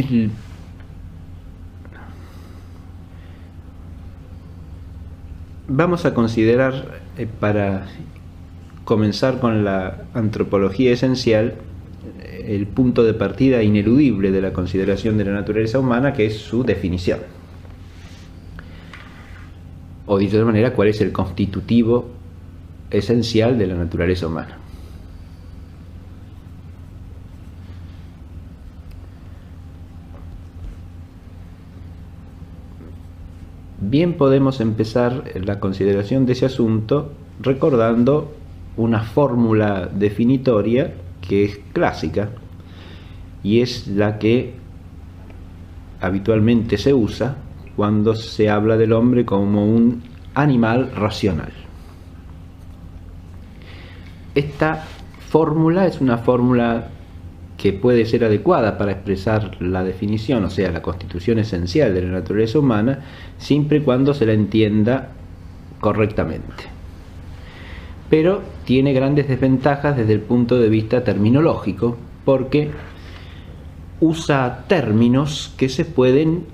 el- vamos a considerar, para comenzar con la antropología esencial, el punto de partida ineludible de la consideración de la naturaleza humana, que es su definición. O dicho de otra manera, cuál es el constitutivo esencial de la naturaleza humana. Bien, podemos empezar la consideración de ese asunto recordando una fórmula definitoria que es clásica y es la que habitualmente se usa cuando se habla del hombre como un animal racional. Esta fórmula es una fórmula que puede ser adecuada para expresar la definición, o sea, la constitución esencial de la naturaleza humana, siempre y cuando se la entienda correctamente. Pero tiene grandes desventajas desde el punto de vista terminológico, porque usa términos que se pueden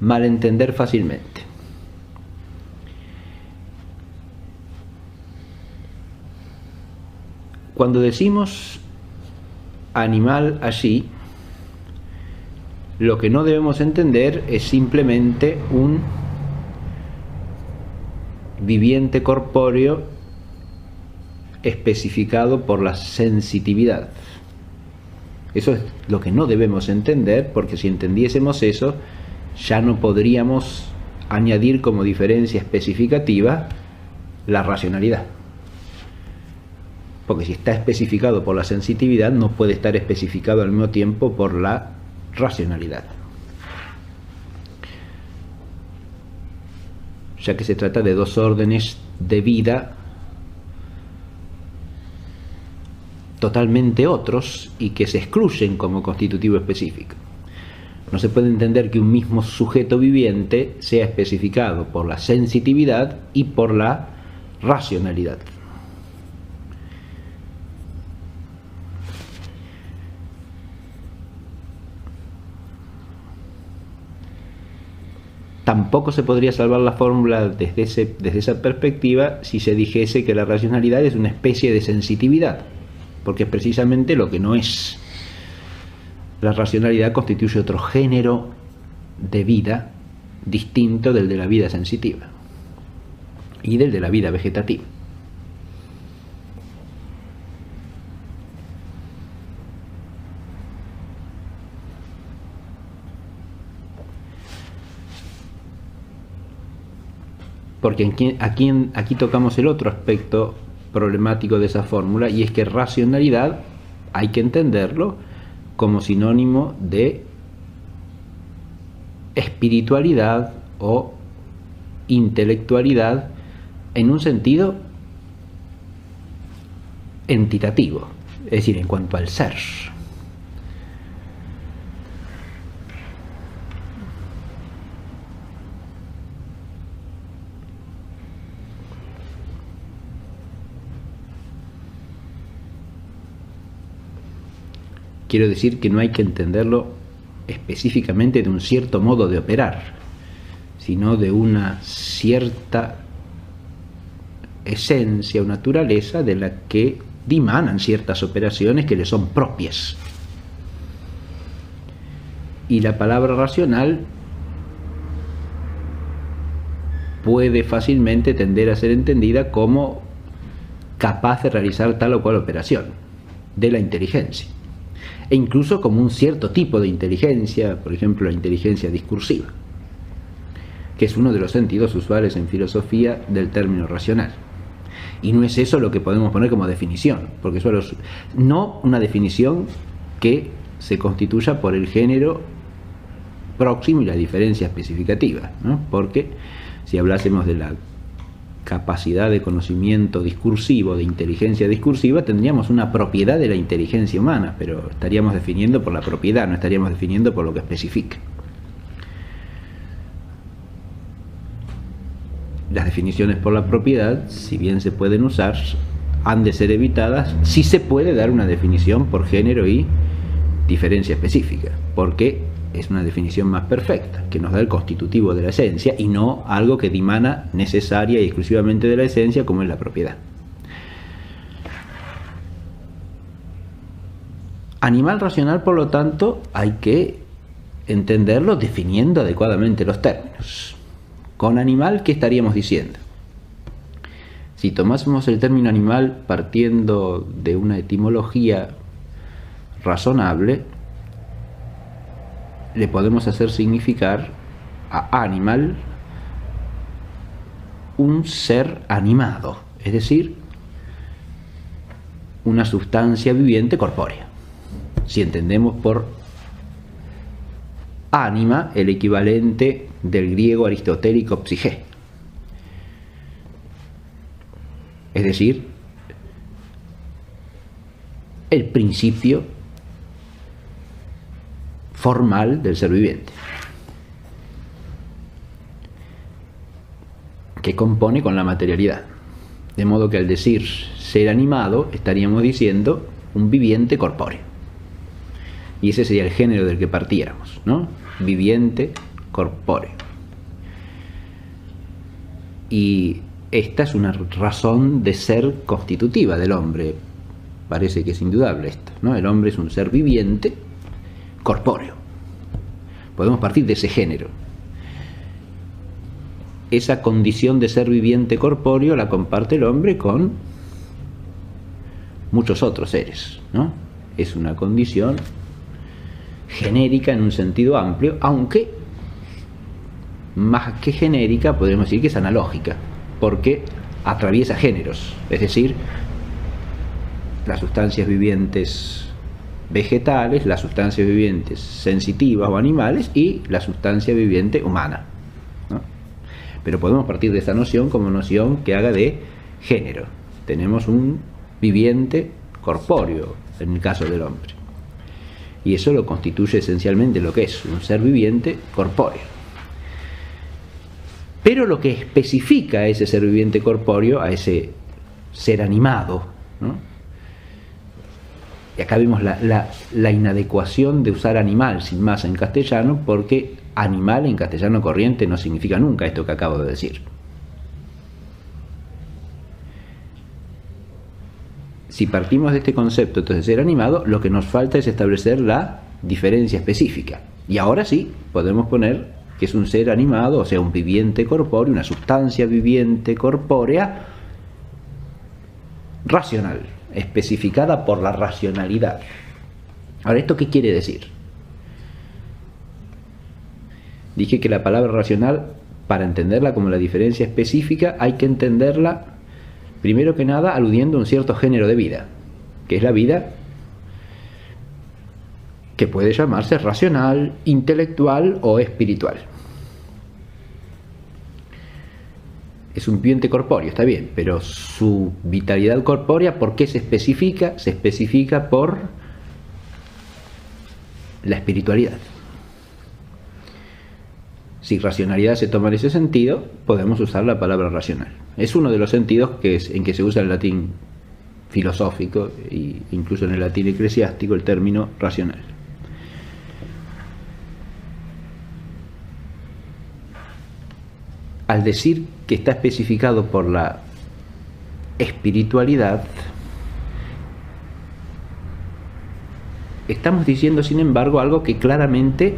malentender fácilmente. Cuando decimos animal allí, lo que no debemos entender es simplemente un viviente corpóreo especificado por la sensitividad. Eso es lo que no debemos entender, porque si entendiésemos eso, ya no podríamos añadir como diferencia especificativa la racionalidad. Porque si está especificado por la sensitividad, no puede estar especificado al mismo tiempo por la racionalidad. Ya que se trata de dos órdenes de vida totalmente otros y que se excluyen como constitutivo específico. No se puede entender que un mismo sujeto viviente sea especificado por la sensitividad y por la racionalidad. Tampoco se podría salvar la fórmula desde esa perspectiva si se dijese que la racionalidad es una especie de sensitividad, porque es precisamente lo que no es. La racionalidad constituye otro género de vida distinto del de la vida sensitiva y del de la vida vegetativa. Porque aquí tocamos el otro aspecto problemático de esa fórmula, y es que racionalidad hay que entenderlo como sinónimo de espiritualidad o intelectualidad en un sentido entitativo, es decir, en cuanto al ser. Quiero decir que no hay que entenderlo específicamente de un cierto modo de operar, sino de una cierta esencia o naturaleza de la que dimanan ciertas operaciones que le son propias. Y la palabra racional puede fácilmente tender a ser entendida como capaz de realizar tal o cual operación de la inteligencia, e incluso como un cierto tipo de inteligencia, por ejemplo la inteligencia discursiva, que es uno de los sentidos usuales en filosofía del término racional. Y no es eso lo que podemos poner como definición, porque solo no una definición que se constituya por el género próximo y la diferencia especificativa, ¿no? Porque si hablásemos de la capacidad de conocimiento discursivo, de inteligencia discursiva, tendríamos una propiedad de la inteligencia humana, pero estaríamos definiendo por la propiedad, no estaríamos definiendo por lo que especifica. Las definiciones por la propiedad, si bien se pueden usar, han de ser evitadas si se puede dar una definición por género y diferencia específica, porque es una definición más perfecta, que nos da el constitutivo de la esencia y no algo que dimana necesaria y exclusivamente de la esencia como es la propiedad. Animal racional, por lo tanto, hay que entenderlo definiendo adecuadamente los términos. Con animal, ¿qué estaríamos diciendo? Si tomásemos el término animal partiendo de una etimología razonable, le podemos hacer significar a animal un ser animado, es decir, una sustancia viviente corpórea. Si entendemos por ánima el equivalente del griego aristotélico psige, es decir, el principio formal del ser viviente, que compone con la materialidad. De modo que al decir ser animado estaríamos diciendo un viviente corpóreo. Y ese sería el género del que partiéramos, ¿no? Viviente corpóreo. Y esta es una razón de ser constitutiva del hombre. Parece que es indudable esto, ¿no? El hombre es un ser viviente corpóreo. Podemos partir de ese género. Esa condición de ser viviente corpóreo la comparte el hombre con muchos otros seres, ¿no? Es una condición genérica en un sentido amplio, aunque más que genérica podríamos decir que es analógica, porque atraviesa géneros, es decir, las sustancias vivientes vegetales, las sustancias vivientes sensitivas o animales y la sustancia viviente humana, ¿no? Pero podemos partir de esta noción como noción que haga de género. Tenemos un viviente corpóreo en el caso del hombre, y eso lo constituye esencialmente lo que es un ser viviente corpóreo. Pero lo que especifica a ese ser viviente corpóreo, a ese ser animado, ¿no? Y acá vemos la inadecuación de usar animal sin más en castellano, porque animal en castellano corriente no significa nunca esto que acabo de decir. Si partimos de este concepto, entonces ser animado, lo que nos falta es establecer la diferencia específica. Y ahora sí, podemos poner que es un ser animado, o sea, un viviente corpóreo, una sustancia viviente corpórea racional, especificada por la racionalidad. Ahora, ¿esto qué quiere decir? Dije que la palabra racional, para entenderla como la diferencia específica, hay que entenderla primero que nada aludiendo a un cierto género de vida, que es la vida que puede llamarse racional, intelectual o espiritual. Es un viviente corpóreo, está bien, pero su vitalidad corpórea, ¿por qué se especifica? Se especifica por la espiritualidad. Si racionalidad se toma en ese sentido, podemos usar la palabra racional. Es uno de los sentidos en que se usa el latín filosófico e incluso en el latín eclesiástico el término racional. Al decir que está especificado por la espiritualidad, estamos diciendo, sin embargo, algo que claramente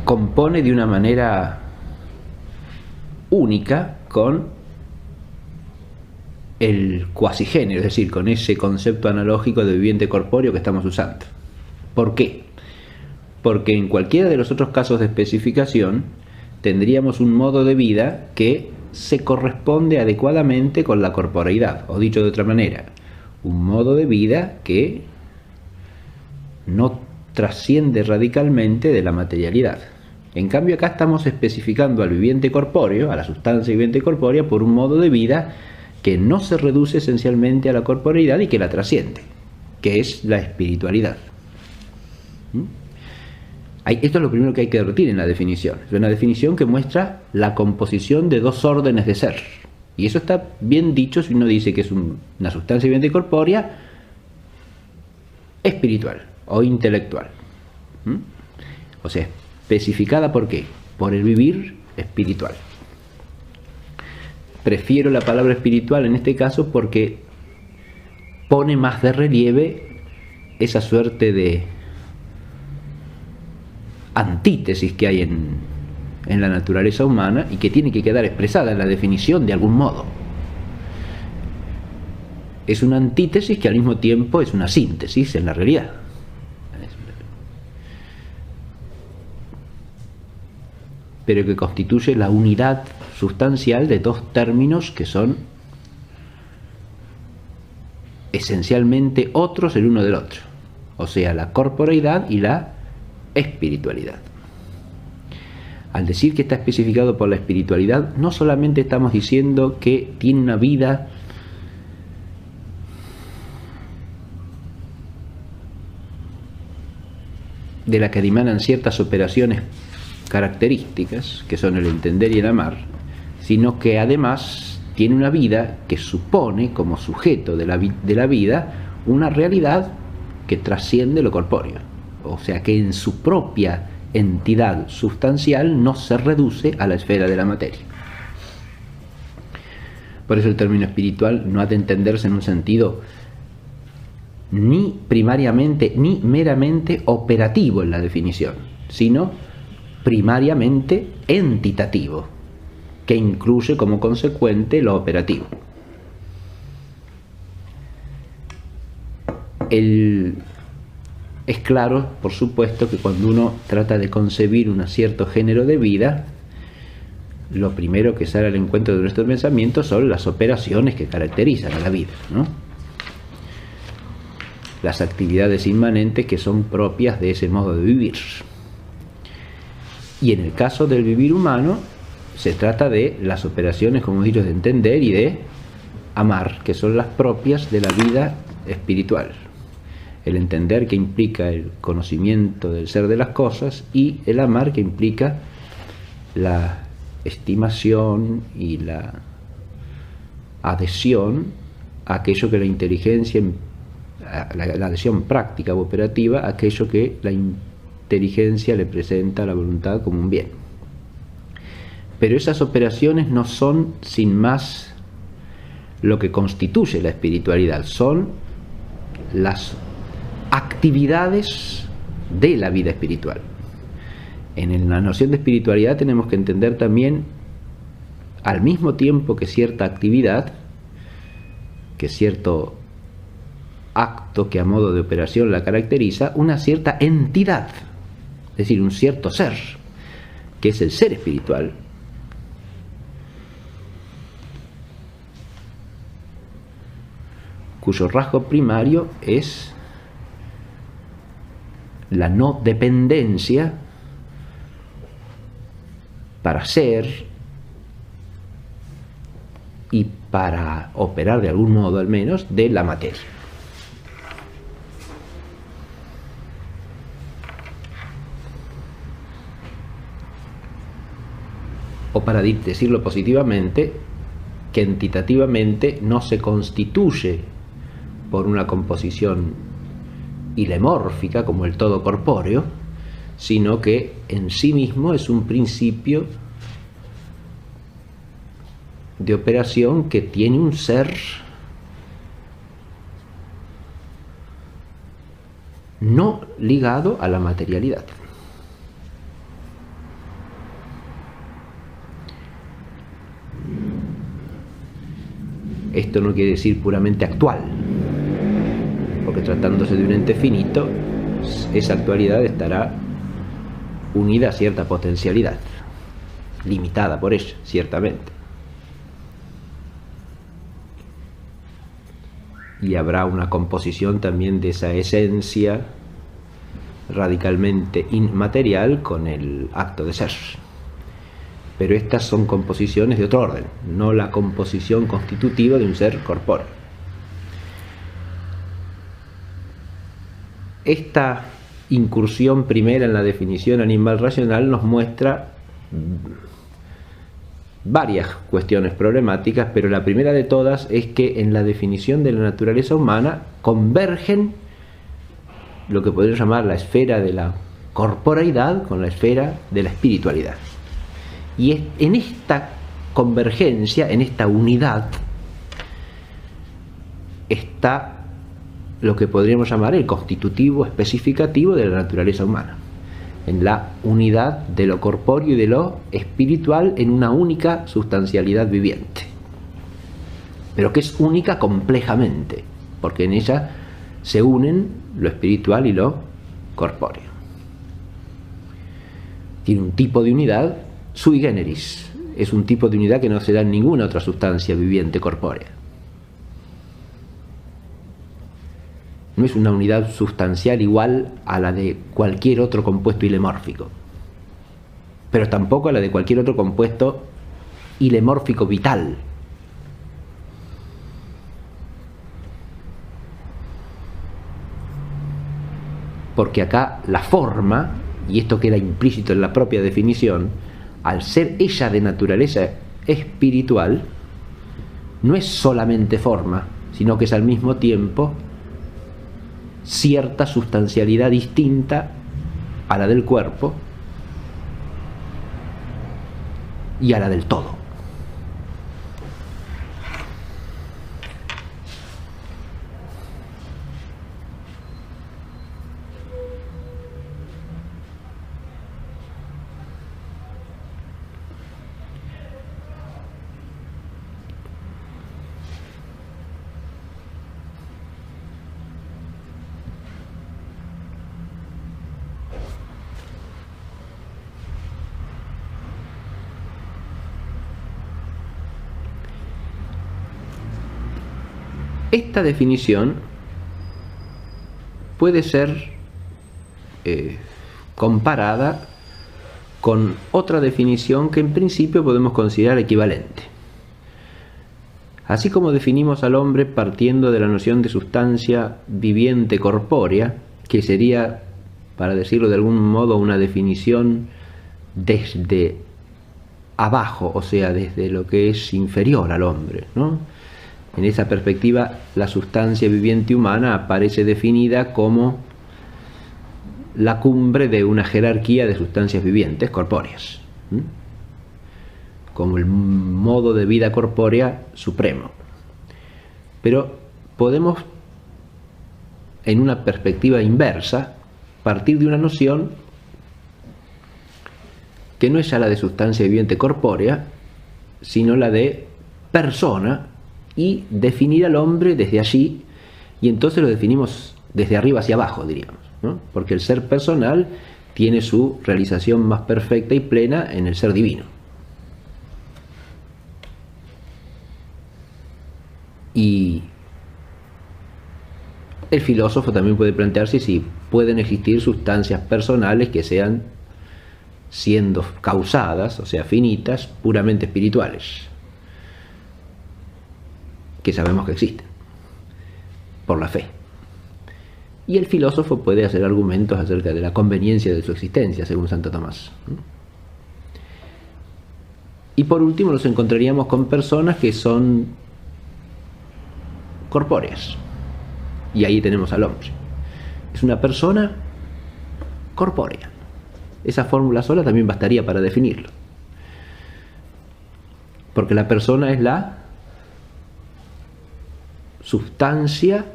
compone de una manera única con el cuasigénero, es decir, con ese concepto analógico de viviente corpóreo que estamos usando. ¿Por qué? Porque en cualquiera de los otros casos de especificación tendríamos un modo de vida que se corresponde adecuadamente con la corporeidad, o dicho de otra manera, un modo de vida que no trasciende radicalmente de la materialidad. En cambio acá estamos especificando al viviente corpóreo, a la sustancia viviente corpórea, por un modo de vida que no se reduce esencialmente a la corporeidad y que la trasciende, que es la espiritualidad. Esto es lo primero que hay que repetir en la definición. Es una definición que muestra la composición de dos órdenes de ser. Y eso está bien dicho si uno dice que es una sustancia viviente corpórea espiritual o intelectual. O sea, especificada ¿por qué? Por el vivir espiritual. Prefiero la palabra espiritual en este caso porque pone más de relieve esa suerte de antítesis que hay en la naturaleza humana y que tiene que quedar expresada en la definición de algún modo. Es una antítesis que al mismo tiempo es una síntesis en la realidad. Pero que constituye la unidad sustancial de dos términos que son esencialmente otros el uno del otro, o sea, la corporeidad y la espiritualidad. Al decir que está especificado por la espiritualidad, no solamente estamos diciendo que tiene una vida de la que dimanan ciertas operaciones características, que son el entender y el amar, sino que además tiene una vida que supone como sujeto de la vida una realidad que trasciende lo corpóreo, o sea que en su propia entidad sustancial no se reduce a la esfera de la materia. Por eso el término espiritual no ha de entenderse en un sentido ni primariamente ni meramente operativo en la definición, sino primariamente entitativo, que incluye como consecuente lo operativo. Es claro, por supuesto, que cuando uno trata de concebir un cierto género de vida, lo primero que sale al encuentro de nuestro pensamiento son las operaciones que caracterizan a la vida, ¿no? Las actividades inmanentes que son propias de ese modo de vivir. Y en el caso del vivir humano, se trata de las operaciones, como he dicho, de entender y de amar, que son las propias de la vida espiritual. El entender, que implica el conocimiento del ser de las cosas, y el amar, que implica la estimación y la adhesión a aquello que la inteligencia, la adhesión práctica u operativa, a aquello que la inteligencia le presenta a la voluntad como un bien. Pero esas operaciones no son sin más lo que constituye la espiritualidad, son las actividades de la vida espiritual. En la noción de espiritualidad tenemos que entender también, al mismo tiempo que cierta actividad, que cierto acto que a modo de operación la caracteriza, una cierta entidad, es decir, un cierto ser, que es el ser espiritual, cuyo rasgo primario es la no dependencia para ser y para operar de algún modo al menos de la materia. O para decirlo positivamente, que entitativamente no se constituye por una composición ilemórfica como el todo corpóreo, sino que en sí mismo es un principio de operación que tiene un ser no ligado a la materialidad. Esto no quiere decir puramente actual, porque tratándose de un ente finito, esa actualidad estará unida a cierta potencialidad, limitada por ella, ciertamente. Y habrá una composición también de esa esencia radicalmente inmaterial con el acto de ser. Pero estas son composiciones de otro orden, no la composición constitutiva de un ser corpóreo. Esta incursión primera en la definición animal racional nos muestra varias cuestiones problemáticas, pero la primera de todas es que en la definición de la naturaleza humana convergen lo que podríamos llamar la esfera de la corporeidad con la esfera de la espiritualidad. Y en esta convergencia, en esta unidad, está lo que podríamos llamar el constitutivo especificativo de la naturaleza humana, en la unidad de lo corpóreo y de lo espiritual en una única sustancialidad viviente, pero que es única complejamente, porque en ella se unen lo espiritual y lo corpóreo. Tiene un tipo de unidad sui generis, es un tipo de unidad que no se da en ninguna otra sustancia viviente corpórea. No es una unidad sustancial igual a la de cualquier otro compuesto ilemórfico, pero tampoco a la de cualquier otro compuesto ilemórfico vital. Porque acá la forma, y esto queda implícito en la propia definición, al ser ella de naturaleza espiritual, no es solamente forma, sino que es al mismo tiempo cierta sustancialidad distinta a la del cuerpo y a la del todo. Esta definición puede ser comparada con otra definición que en principio podemos considerar equivalente. Así como definimos al hombre partiendo de la noción de sustancia viviente corpórea, que sería, para decirlo de algún modo, una definición desde abajo, o sea, desde lo que es inferior al hombre, ¿no? En esa perspectiva, la sustancia viviente humana aparece definida como la cumbre de una jerarquía de sustancias vivientes corpóreas, como el modo de vida corpórea supremo. Pero podemos, en una perspectiva inversa, partir de una noción que no es ya la de sustancia viviente corpórea, sino la de persona, y definir al hombre desde allí, y entonces lo definimos desde arriba hacia abajo, diríamos, ¿no? Porque el ser personal tiene su realización más perfecta y plena en el ser divino. Y el filósofo también puede plantearse si pueden existir sustancias personales que sean, siendo causadas, o sea, finitas, puramente espirituales, que sabemos que existen por la fe. Y el filósofo puede hacer argumentos acerca de la conveniencia de su existencia, según Santo Tomás. Y por último nos encontraríamos con personas que son corpóreas, y ahí tenemos al hombre. Es una persona corpórea. Esa fórmula sola también bastaría para definirlo, porque la persona es la sustancia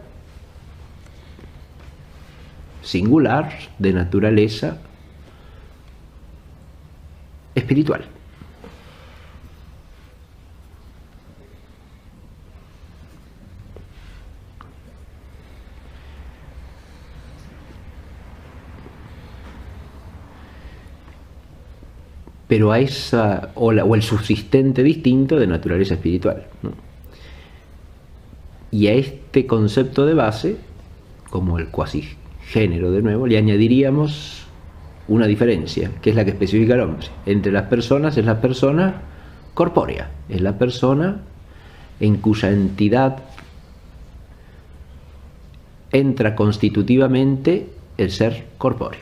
singular de naturaleza espiritual. Pero a esa, o el subsistente distinto de naturaleza espiritual, ¿no? Y a este concepto de base, como el cuasigénero de nuevo, le añadiríamos una diferencia, que es la que especifica el hombre. Entre las personas es la persona corpórea, es la persona en cuya entidad entra constitutivamente el ser corpóreo.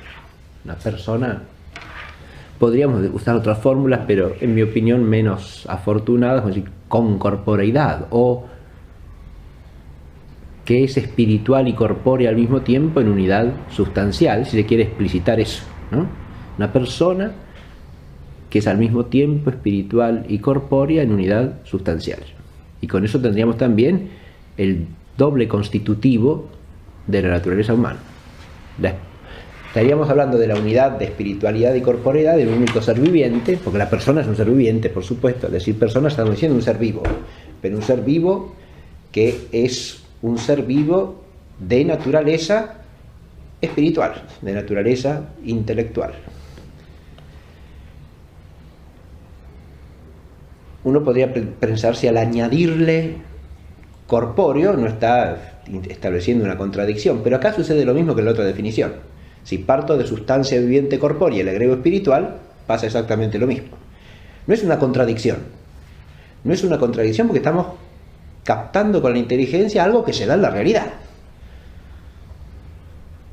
Una persona, podríamos usar otras fórmulas, pero en mi opinión menos afortunadas, como decir, con corporeidad, o que es espiritual y corpórea al mismo tiempo en unidad sustancial, si se quiere explicitar eso, ¿no? Una persona que es al mismo tiempo espiritual y corpórea en unidad sustancial. Y con eso tendríamos también el doble constitutivo de la naturaleza humana. Estaríamos hablando de la unidad de espiritualidad y corporeidad del único ser viviente, porque la persona es un ser viviente, por supuesto. Al decir persona estamos diciendo un ser vivo, pero un ser vivo que es un ser vivo de naturaleza espiritual, de naturaleza intelectual. Uno podría pensar si al añadirle corpóreo no está estableciendo una contradicción, pero acá sucede lo mismo que en la otra definición. Si parto de sustancia viviente corpórea y le agrego espiritual, pasa exactamente lo mismo. No es una contradicción. No es una contradicción porque estamos captando con la inteligencia algo que se da en la realidad.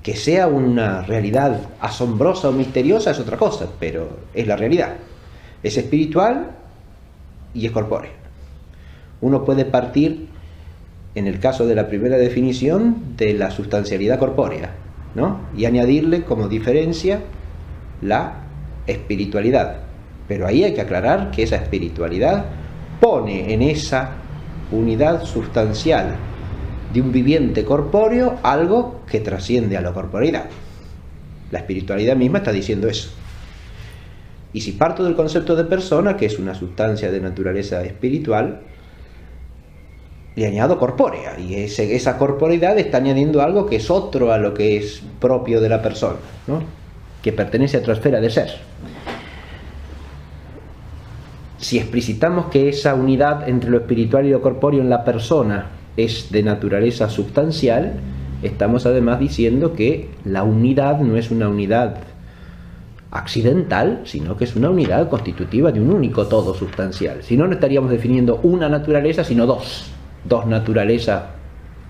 Que sea una realidad asombrosa o misteriosa es otra cosa, pero es la realidad. Es espiritual y es corpórea. Uno puede partir, en el caso de la primera definición, de la sustancialidad corpórea, ¿no? Y añadirle como diferencia la espiritualidad. Pero ahí hay que aclarar que esa espiritualidad pone en esa unidad sustancial de un viviente corpóreo algo que trasciende a la corporeidad. La espiritualidad misma está diciendo eso. Y si parto del concepto de persona, que es una sustancia de naturaleza espiritual, le añado corpórea, y esa corporeidad está añadiendo algo que es otro a lo que es propio de la persona, ¿no? Que pertenece a otra esfera de ser. Si explicitamos que esa unidad entre lo espiritual y lo corpóreo en la persona es de naturaleza sustancial, estamos además diciendo que la unidad no es una unidad accidental, sino que es una unidad constitutiva de un único todo sustancial. Si no, no estaríamos definiendo una naturaleza, sino dos naturalezas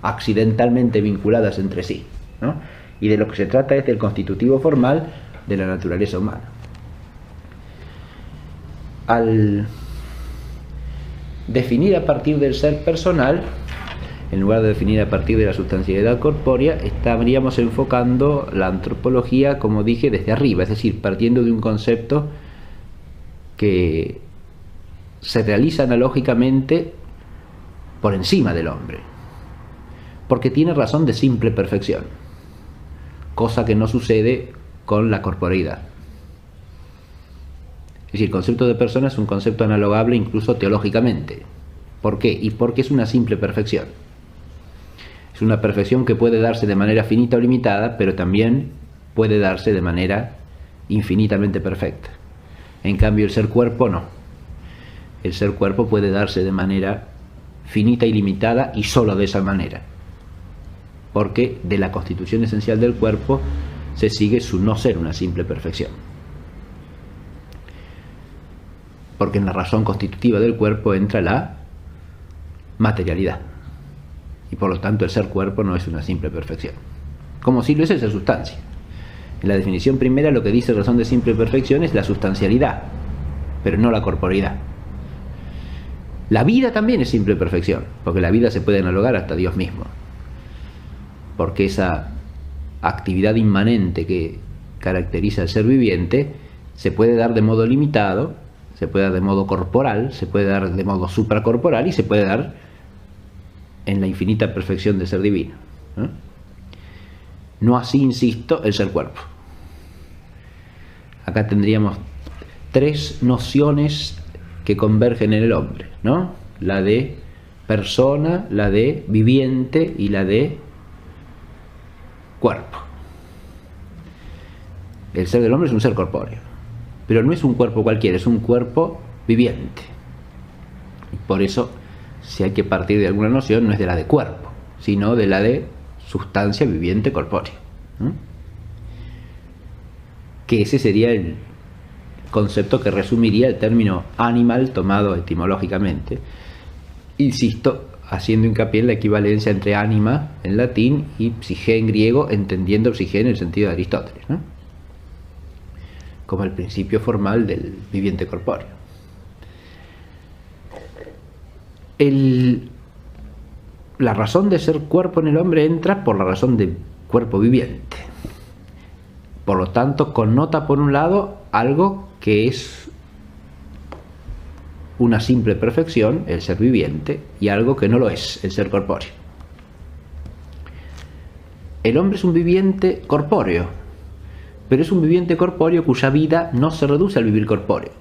accidentalmente vinculadas entre sí, ¿no? Y de lo que se trata es del constitutivo formal de la naturaleza humana. Al definir a partir del ser personal, en lugar de definir a partir de la sustancialidad corpórea, estaríamos enfocando la antropología, como dije, desde arriba, es decir, partiendo de un concepto que se realiza analógicamente por encima del hombre, porque tiene razón de simple perfección, cosa que no sucede con la corporeidad. Es decir, el concepto de persona es un concepto analogable incluso teológicamente. ¿Por qué? Y porque es una simple perfección. Es una perfección que puede darse de manera finita o limitada, pero también puede darse de manera infinitamente perfecta. En cambio, el ser cuerpo no. El ser cuerpo puede darse de manera finita y limitada y solo de esa manera. Porque de la constitución esencial del cuerpo se sigue su no ser una simple perfección. Porque en la razón constitutiva del cuerpo entra la materialidad. Y por lo tanto el ser cuerpo no es una simple perfección. Como si lo es el ser sustancia. En la definición primera lo que dice razón de simple perfección es la sustancialidad, pero no la corporeidad. La vida también es simple perfección, porque la vida se puede analogar hasta Dios mismo. Porque esa actividad inmanente que caracteriza al ser viviente se puede dar de modo limitado, se puede dar de modo corporal, se puede dar de modo supracorporal y se puede dar en la infinita perfección del ser divino. No así, insisto, el ser cuerpo. Acá tendríamos tres nociones que convergen en el hombre, ¿no? La de persona, la de viviente y la de cuerpo. El ser del hombre es un ser corpóreo, pero no es un cuerpo cualquiera, es un cuerpo viviente. Y por eso, si hay que partir de alguna noción, no es de la de cuerpo, sino de la de sustancia viviente corpórea. Que ese sería el concepto que resumiría el término animal tomado etimológicamente. Insisto, haciendo hincapié en la equivalencia entre ánima en latín y psique en griego, entendiendo psique en el sentido de Aristóteles, ¿no? Como el principio formal del viviente corpóreo. la razón de ser cuerpo en el hombre entra por la razón de cuerpo viviente. Por lo tanto, connota por un lado algo que es una simple perfección, el ser viviente, y algo que no lo es, el ser corpóreo. El hombre es un viviente corpóreo, pero es un viviente corpóreo cuya vida no se reduce al vivir corpóreo.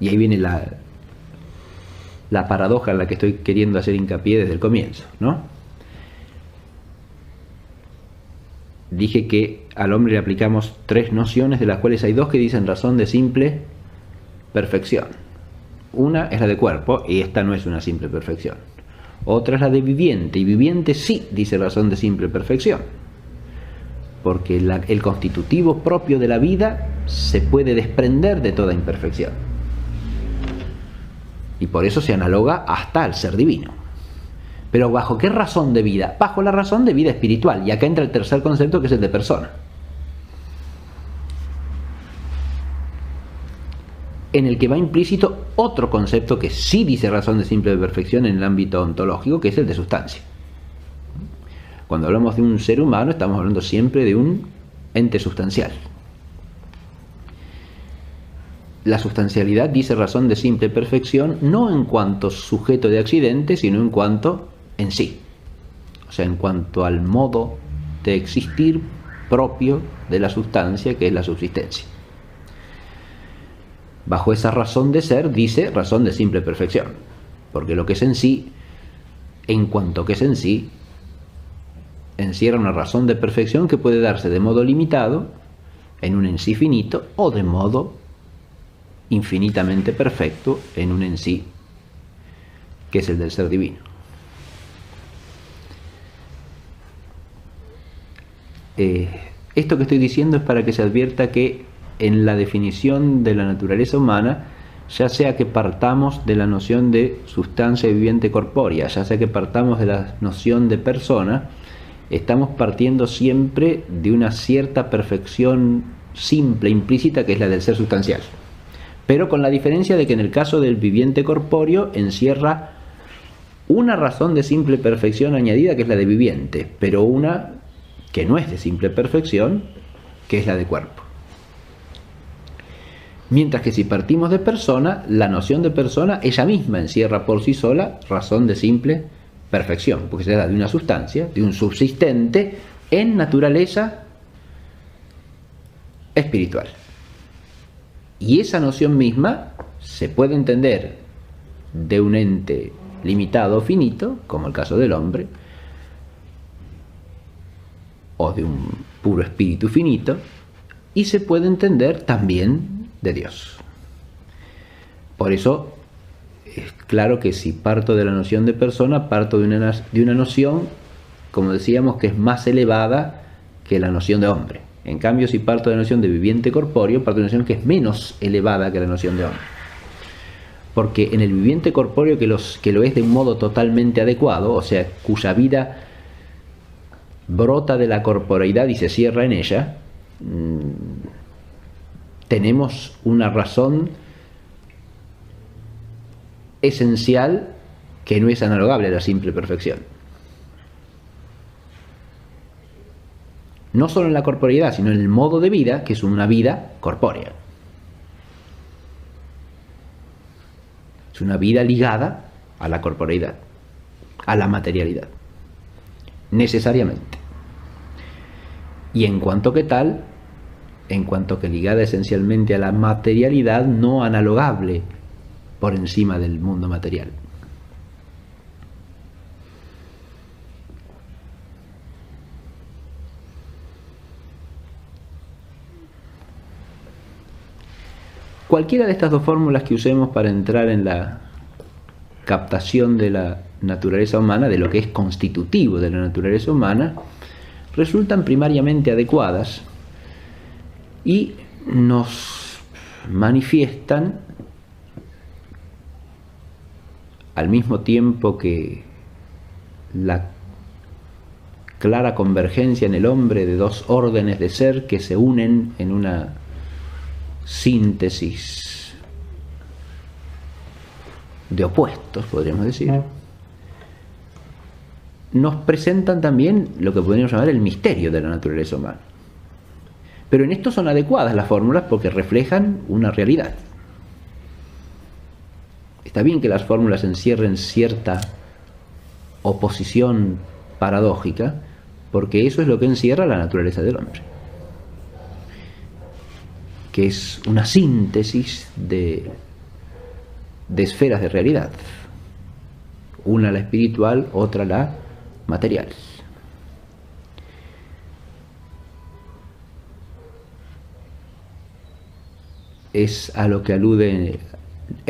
Y ahí viene la paradoja en la que estoy queriendo hacer hincapié desde el comienzo, ¿no? Dije que al hombre le aplicamos 3 nociones, de las cuales hay 2 que dicen razón de simple perfección. Una es la de cuerpo, y esta no es una simple perfección. Otra es la de viviente, y viviente sí dice razón de simple perfección, porque el constitutivo propio de la vida se puede desprender de toda imperfección, y por eso se analoga hasta al ser divino. Pero ¿bajo qué razón de vida? Bajo la razón de vida espiritual, y acá entra el tercer concepto, que es el de persona, en el que va implícito otro concepto que sí dice razón de simple perfección en el ámbito ontológico, que es el de sustancia. Cuando hablamos de un ser humano, estamos hablando siempre de un ente sustancial. La sustancialidad dice razón de simple perfección no en cuanto sujeto de accidente, sino en cuanto en sí. O sea, en cuanto al modo de existir propio de la sustancia, que es la subsistencia. Bajo esa razón de ser dice razón de simple perfección, porque lo que es en sí, en cuanto que es en sí, encierra una razón de perfección que puede darse de modo limitado en un en sí finito, o de modo infinitamente perfecto en un en sí que es el del ser divino. Esto que estoy diciendo es para que se advierta que en la definición de la naturaleza humana, ya sea que partamos de la noción de sustancia viviente corpórea, ya sea que partamos de la noción de persona, estamos partiendo siempre de una cierta perfección simple, implícita, que es la del ser sustancial, pero con la diferencia de que en el caso del viviente corpóreo encierra una razón de simple perfección añadida, que es la de viviente, pero una que no es de simple perfección, que es la de cuerpo. Mientras que si partimos de persona, la noción de persona ella misma encierra por sí sola razón de simple perfección, porque se da de una sustancia, de un subsistente en naturaleza espiritual. Y esa noción misma se puede entender de un ente limitado o finito, como el caso del hombre, o de un puro espíritu finito, y se puede entender también de Dios. Por eso es claro que si parto de la noción de persona, parto de una noción, como decíamos, que es más elevada que la noción de hombre. En cambio, si parto de la noción de viviente corpóreo, parto de una noción que es menos elevada que la noción de hombre. Porque en el viviente corpóreo, que lo es de un modo totalmente adecuado, o sea, cuya vida brota de la corporeidad y se cierra en ella, tenemos una razón esencial que no es analogable a la simple perfección. No solo en la corporeidad, sino en el modo de vida, que es una vida corpórea. Es una vida ligada a la corporeidad, a la materialidad, necesariamente. Y en cuanto que tal, en cuanto que ligada esencialmente a la materialidad, no analogable por encima del mundo material. Cualquiera de estas 2 fórmulas que usemos para entrar en la captación de la naturaleza humana, de lo que es constitutivo de la naturaleza humana, resultan primariamente adecuadas y nos manifiestan, al mismo tiempo que la clara convergencia en el hombre de 2 órdenes de ser que se unen en una síntesis de opuestos, podríamos decir, nos presentan también lo que podríamos llamar el misterio de la naturaleza humana. Pero en esto son adecuadas las fórmulas porque reflejan una realidad. Está bien que las fórmulas encierren cierta oposición paradójica, porque eso es lo que encierra la naturaleza del hombre, que es una síntesis de esferas de realidad, una la espiritual, otra la material. Es a lo que alude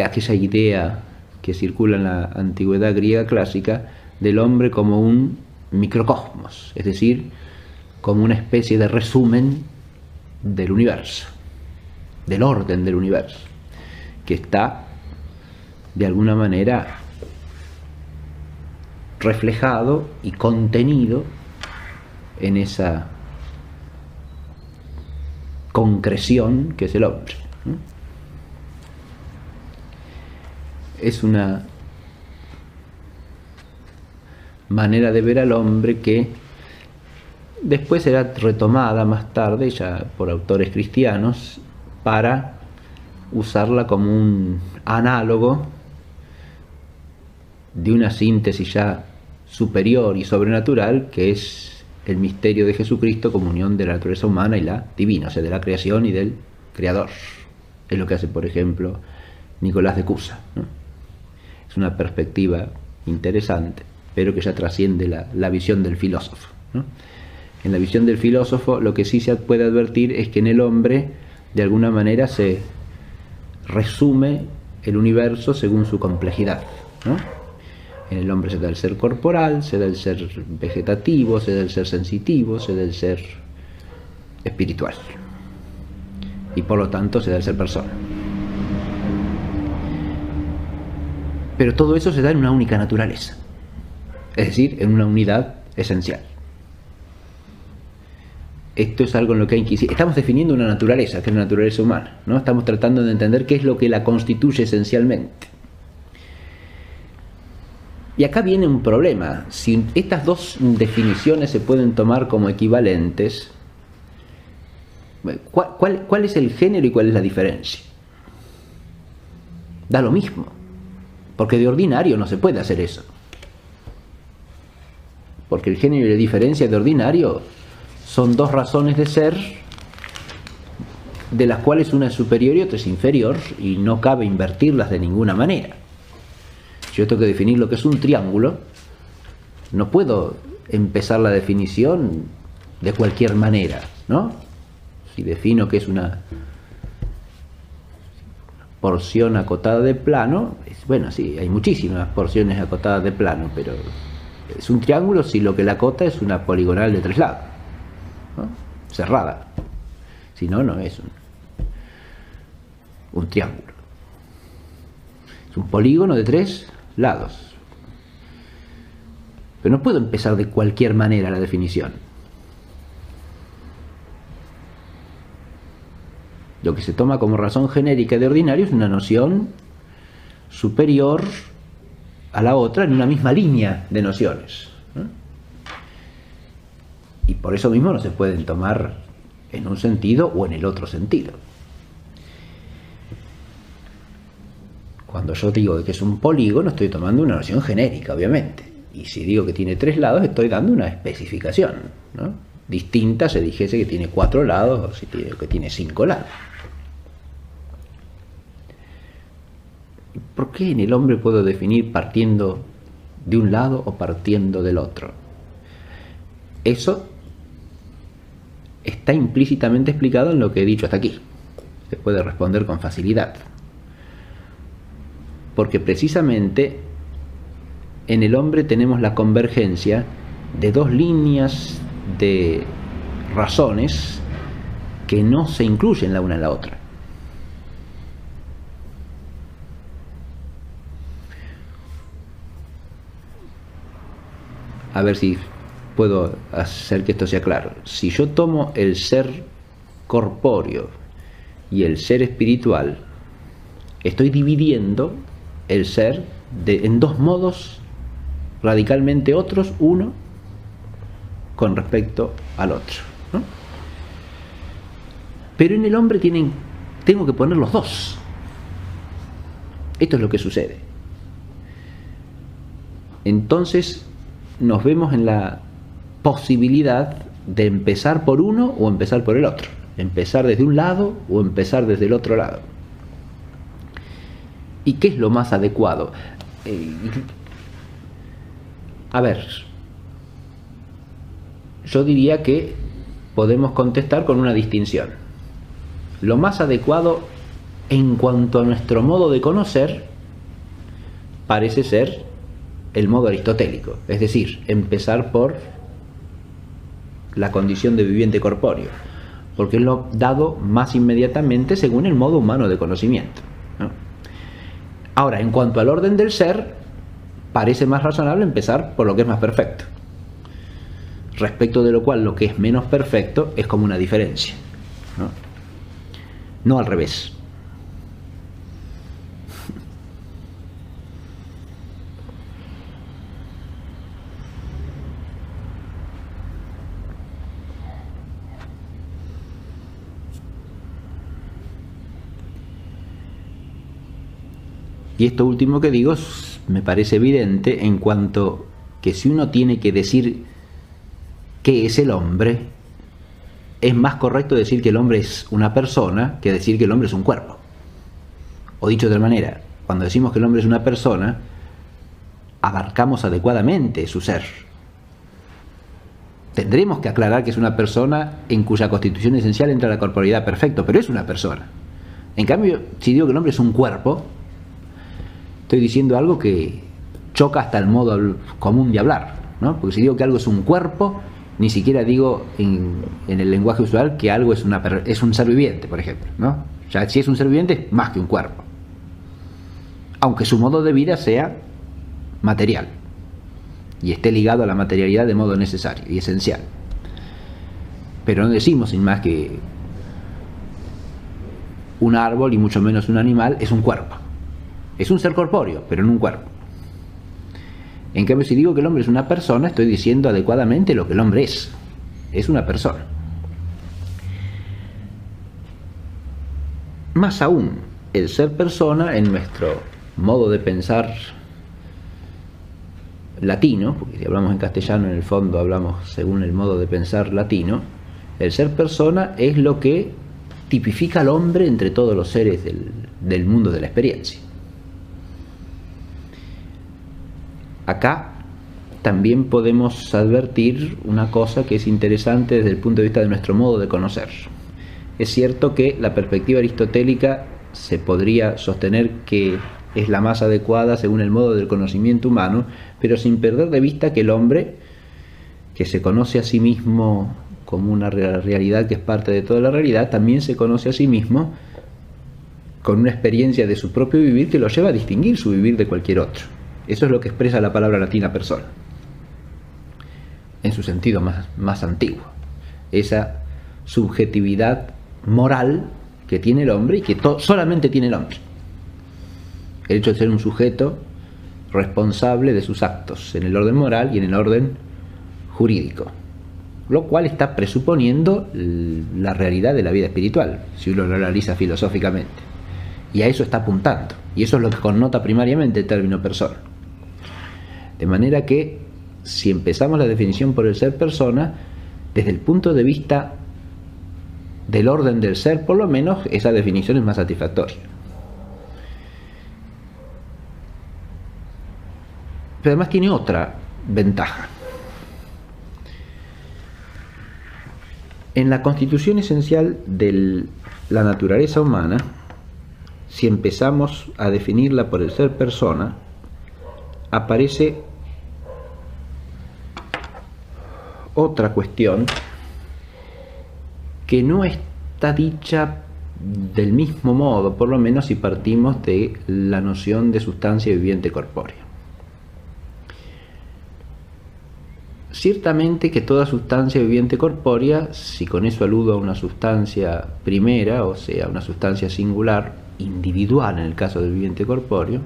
aquella idea que circula en la antigüedad griega clásica del hombre como un microcosmos, es decir, como una especie de resumen del universo, del orden del universo, que está de alguna manera reflejado y contenido en esa concreción que es el hombre. Es una manera de ver al hombre que después será retomada más tarde ya por autores cristianos para usarla como un análogo de una síntesis ya superior y sobrenatural, que es el misterio de Jesucristo como unión de la naturaleza humana y la divina, o sea, de la creación y del creador. Es lo que hace, por ejemplo, Nicolás de Cusa, ¿no? Es una perspectiva interesante, pero que ya trasciende la visión del filósofo, ¿no? En la visión del filósofo lo que sí se puede advertir es que en el hombre de alguna manera se resume el universo según su complejidad, ¿no? En el hombre se da el ser corporal, se da el ser vegetativo, se da el ser sensitivo, se da el ser espiritual y por lo tanto se da el ser persona. Pero todo eso se da en una única naturaleza, es decir, en una unidad esencial. Esto es algo en lo que hay que insistir. Estamos definiendo una naturaleza, que es la naturaleza humana, ¿no? Estamos tratando de entender qué es lo que la constituye esencialmente. Y acá viene un problema. Si estas dos definiciones se pueden tomar como equivalentes, ¿cuál es el género y cuál es la diferencia? Da lo mismo, porque de ordinario no se puede hacer eso. Porque el género y la diferencia de ordinario son dos razones de ser, de las cuales una es superior y otra es inferior, y no cabe invertirlas de ninguna manera. Si yo tengo que definir lo que es un triángulo, no puedo empezar la definición de cualquier manera, ¿no? Si defino que es una porción acotada de plano, bueno, sí, hay muchísimas porciones acotadas de plano, pero es un triángulo si lo que la acota es una poligonal de 3 lados, ¿no? Cerrada. Si no, no es un triángulo. Es un polígono de 3 lados. Pero no puedo empezar de cualquier manera la definición. Lo que se toma como razón genérica de ordinario es una noción superior a la otra en una misma línea de nociones, ¿no? Y por eso mismo no se pueden tomar en un sentido o en el otro sentido. Cuando yo digo que es un polígono, estoy tomando una noción genérica, obviamente. Y si digo que tiene 3 lados, estoy dando una especificación, ¿no? Distinta se dijese que tiene 4 lados o si digo que tiene 5 lados. ¿Por qué en el hombre puedo definir partiendo de un lado o partiendo del otro? Eso está implícitamente explicado en lo que he dicho hasta aquí. Se puede responder con facilidad. Porque precisamente en el hombre tenemos la convergencia de 2 líneas de razones que no se incluyen la una en la otra. A ver si puedo hacer que esto sea claro. Si yo tomo el ser corpóreo y el ser espiritual, estoy dividiendo el ser en 2 modos radicalmente otros uno con respecto al otro, ¿no? Pero en el hombre tengo que poner los dos. Esto es lo que sucede. Entonces nos vemos en la posibilidad de empezar por uno o empezar por el otro, empezar desde un lado o empezar desde el otro lado. ¿Y qué es lo más adecuado? A ver, yo diría que podemos contestar con una distinción. Lo más adecuado en cuanto a nuestro modo de conocer parece ser el modo aristotélico, es decir, empezar por la condición de viviente corpóreo, porque es lo dado más inmediatamente según el modo humano de conocimiento, ¿no? Ahora, en cuanto al orden del ser, parece más razonable empezar por lo que es más perfecto, respecto de lo cual lo que es menos perfecto es como una diferencia, ¿no? No al revés. Y esto último que digo me parece evidente en cuanto que si uno tiene que decir qué es el hombre, es más correcto decir que el hombre es una persona que decir que el hombre es un cuerpo. O dicho de otra manera, cuando decimos que el hombre es una persona, abarcamos adecuadamente su ser. Tendremos que aclarar que es una persona en cuya constitución esencial entra la corporeidad, perfecto, pero es una persona. En cambio, si digo que el hombre es un cuerpo, estoy diciendo algo que choca hasta el modo común de hablar, ¿no? Porque si digo que algo es un cuerpo, ni siquiera digo en el lenguaje usual que algo es un ser viviente, por ejemplo, ¿no? Ya si es un ser viviente es más que un cuerpo, aunque su modo de vida sea material y esté ligado a la materialidad de modo necesario y esencial. Pero no decimos sin más que un árbol y mucho menos un animal es un cuerpo. Es un ser corpóreo, pero no un cuerpo. En cambio, si digo que el hombre es una persona, estoy diciendo adecuadamente lo que el hombre es. Es una persona. Más aún, el ser persona en nuestro modo de pensar latino, porque si hablamos en castellano en el fondo hablamos según el modo de pensar latino, el ser persona es lo que tipifica al hombre entre todos los seres del mundo de la experiencia. Acá también podemos advertir una cosa que es interesante desde el punto de vista de nuestro modo de conocer. Es cierto que la perspectiva aristotélica se podría sostener que es la más adecuada según el modo del conocimiento humano, pero sin perder de vista que el hombre, que se conoce a sí mismo como una realidad que es parte de toda la realidad, también se conoce a sí mismo con una experiencia de su propio vivir que lo lleva a distinguir su vivir de cualquier otro. Eso es lo que expresa la palabra latina persona, en su sentido más antiguo. Esa subjetividad moral que tiene el hombre y que solamente tiene el hombre. El hecho de ser un sujeto responsable de sus actos en el orden moral y en el orden jurídico, lo cual está presuponiendo la realidad de la vida espiritual, si uno lo analiza filosóficamente. Y a eso está apuntando, y eso es lo que connota primariamente el término persona. De manera que, si empezamos la definición por el ser persona, desde el punto de vista del orden del ser, por lo menos, esa definición es más satisfactoria. Pero además tiene otra ventaja. En la constitución esencial de la naturaleza humana, si empezamos a definirla por el ser persona, aparece otra cuestión que no está dicha del mismo modo, por lo menos si partimos de la noción de sustancia viviente corpórea. Ciertamente que toda sustancia viviente corpórea, si con eso aludo a una sustancia primera, o sea, una sustancia singular, individual en el caso del viviente corpóreo,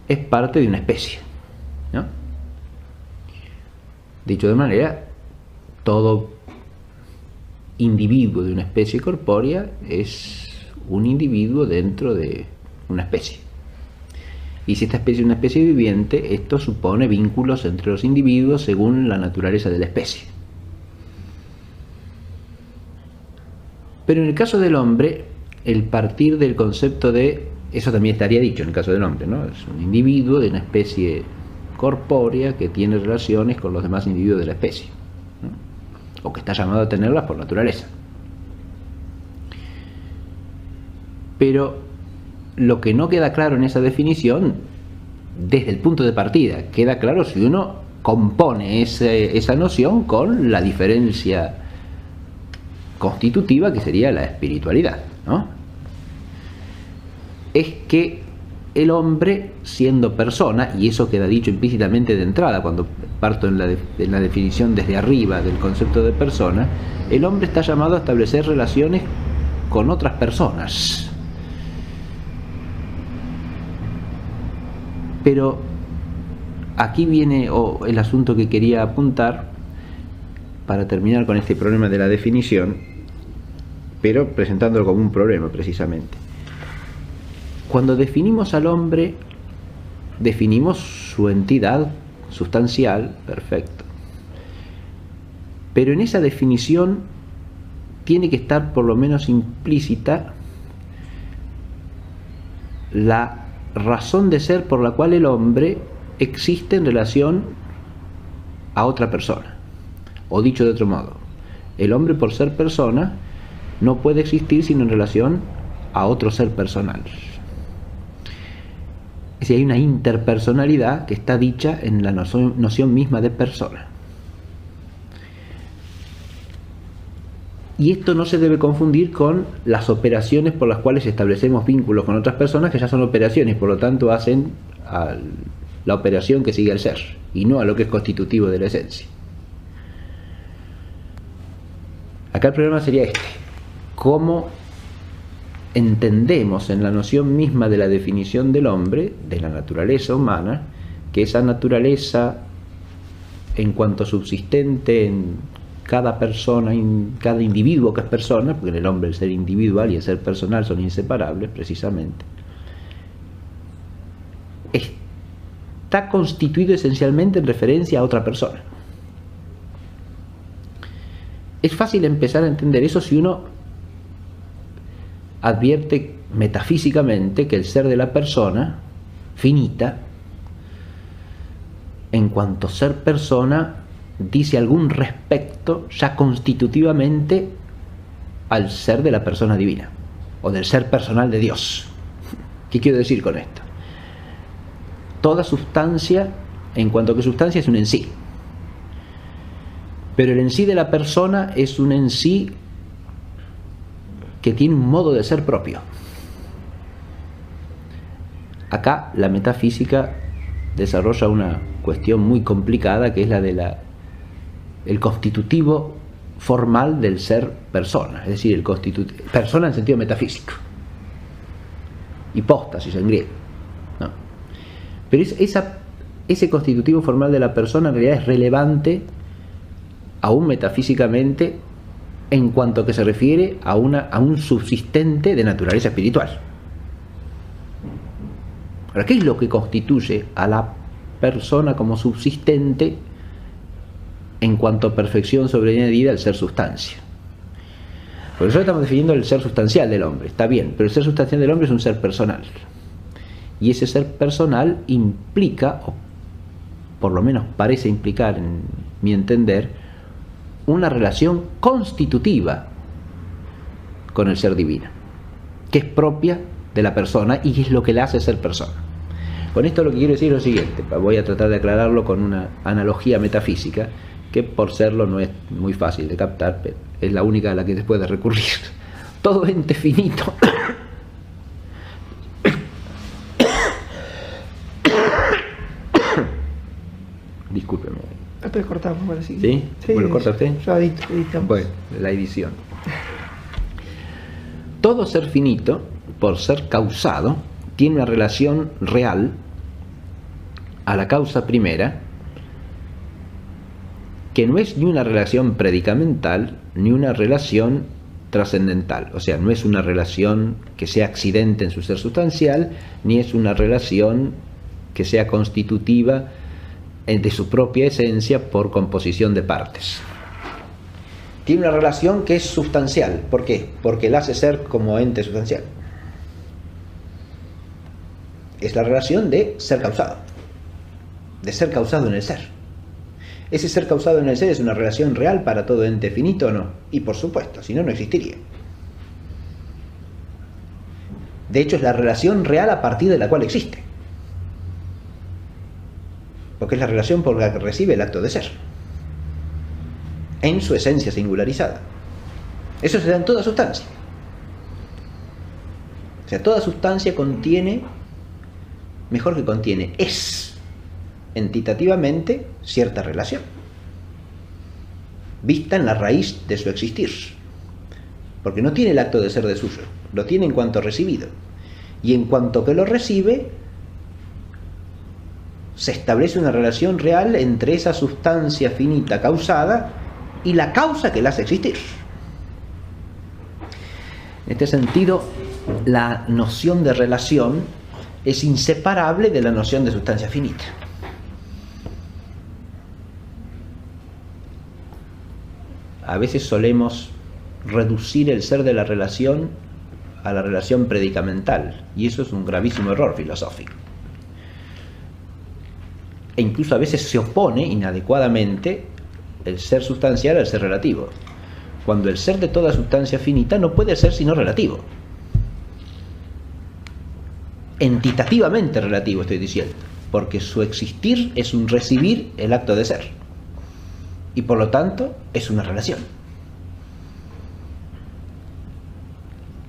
es parte de una especie, ¿no? Dicho de manera, todo individuo de una especie corpórea es un individuo dentro de una especie. Y si esta especie es una especie viviente, esto supone vínculos entre los individuos según la naturaleza de la especie. Pero en el caso del hombre, el partir del concepto de, eso también estaría dicho en el caso del hombre, ¿no? Es un individuo de una especie corpórea que tiene relaciones con los demás individuos de la especie, ¿no? O que está llamado a tenerlas por naturaleza. Pero lo que no queda claro en esa definición, desde el punto de partida, queda claro si uno compone esa noción con la diferencia constitutiva que sería la espiritualidad, ¿no? Es que el hombre, siendo persona, y eso queda dicho implícitamente de entrada cuando parto en la definición desde arriba del concepto de persona, el hombre está llamado a establecer relaciones con otras personas. Pero aquí viene el asunto que quería apuntar para terminar con este problema de la definición, pero presentándolo como un problema precisamente. Cuando definimos al hombre, definimos su entidad sustancial, perfecto. Pero en esa definición tiene que estar por lo menos implícita la razón de ser por la cual el hombre existe en relación a otra persona. O dicho de otro modo, el hombre por ser persona no puede existir sino en relación a otro ser personal. Es decir, hay una interpersonalidad que está dicha en la noción misma de persona. Y esto no se debe confundir con las operaciones por las cuales establecemos vínculos con otras personas, que ya son operaciones, por lo tanto hacen a la operación que sigue al ser, y no a lo que es constitutivo de la esencia. Acá el problema sería este: ¿cómo entendemos en la noción misma de la definición del hombre, de la naturaleza humana, que esa naturaleza, en cuanto subsistente en cada persona, en cada individuo que es persona, porque en el hombre el ser individual y el ser personal son inseparables precisamente, está constituido esencialmente en referencia a otra persona? Es fácil empezar a entender eso si uno advierte metafísicamente que el ser de la persona finita, en cuanto ser persona, dice algún respecto ya constitutivamente al ser de la persona divina o del ser personal de Dios. ¿Qué quiero decir con esto? Toda sustancia, en cuanto que sustancia, es un en sí, pero el en sí de la persona es un en sí que tiene un modo de ser propio. Acá la metafísica desarrolla una cuestión muy complicada, que es la de el constitutivo formal del ser persona, es decir, persona en sentido metafísico, hipóstasis en griego, ¿no? Pero ese constitutivo formal de la persona en realidad es relevante aún metafísicamente en cuanto que se refiere a un subsistente de naturaleza espiritual. Ahora, ¿qué es lo que constituye a la persona como subsistente en cuanto a perfección sobreañadida al ser sustancia? Por eso estamos definiendo el ser sustancial del hombre, está bien, pero el ser sustancial del hombre es un ser personal. Y ese ser personal implica, o por lo menos parece implicar en mi entender, una relación constitutiva con el ser divino, que es propia de la persona y es lo que le hace ser persona. Con esto lo que quiero decir es lo siguiente, voy a tratar de aclararlo con una analogía metafísica, que por serlo no es muy fácil de captar, pero es la única a la que se puede recurrir. Todo ente finito discúlpeme. Estoy cortado, bueno, sí. ¿Sí? Sí, ¿Lo corta usted? Yo editamos. Bueno, la edición. Todo ser finito, por ser causado, tiene una relación real a la causa primera, que no es ni una relación predicamental ni una relación trascendental, o sea, no es una relación que sea accidente en su ser sustancial, ni es una relación que sea constitutiva de su propia esencia por composición de partes. Tiene una relación que es sustancial. ¿Por qué? Porque la hace ser como ente sustancial. Es la relación de ser causado, de ser causado en el ser. ¿Ese ser causado en el ser es una relación real para todo ente finito o no? Y por supuesto, si no, no existiría. De hecho, es la relación real a partir de la cual existe. Porque es la relación por la que recibe el acto de ser, en su esencia singularizada. Eso se da en toda sustancia. O sea, toda sustancia contiene, mejor que contiene, es entitativamente cierta relación, vista en la raíz de su existir, porque no tiene el acto de ser de suyo, lo tiene en cuanto recibido, y en cuanto que lo recibe, se establece una relación real entre esa sustancia finita causada y la causa que la hace existir. En este sentido, la noción de relación es inseparable de la noción de sustancia finita. A veces solemos reducir el ser de la relación a la relación predicamental, y eso es un gravísimo error filosófico. E incluso a veces se opone inadecuadamente el ser sustancial al ser relativo, cuando el ser de toda sustancia finita no puede ser sino relativo. Entitativamente relativo, estoy diciendo, porque su existir es un recibir el acto de ser. Y por lo tanto es una relación.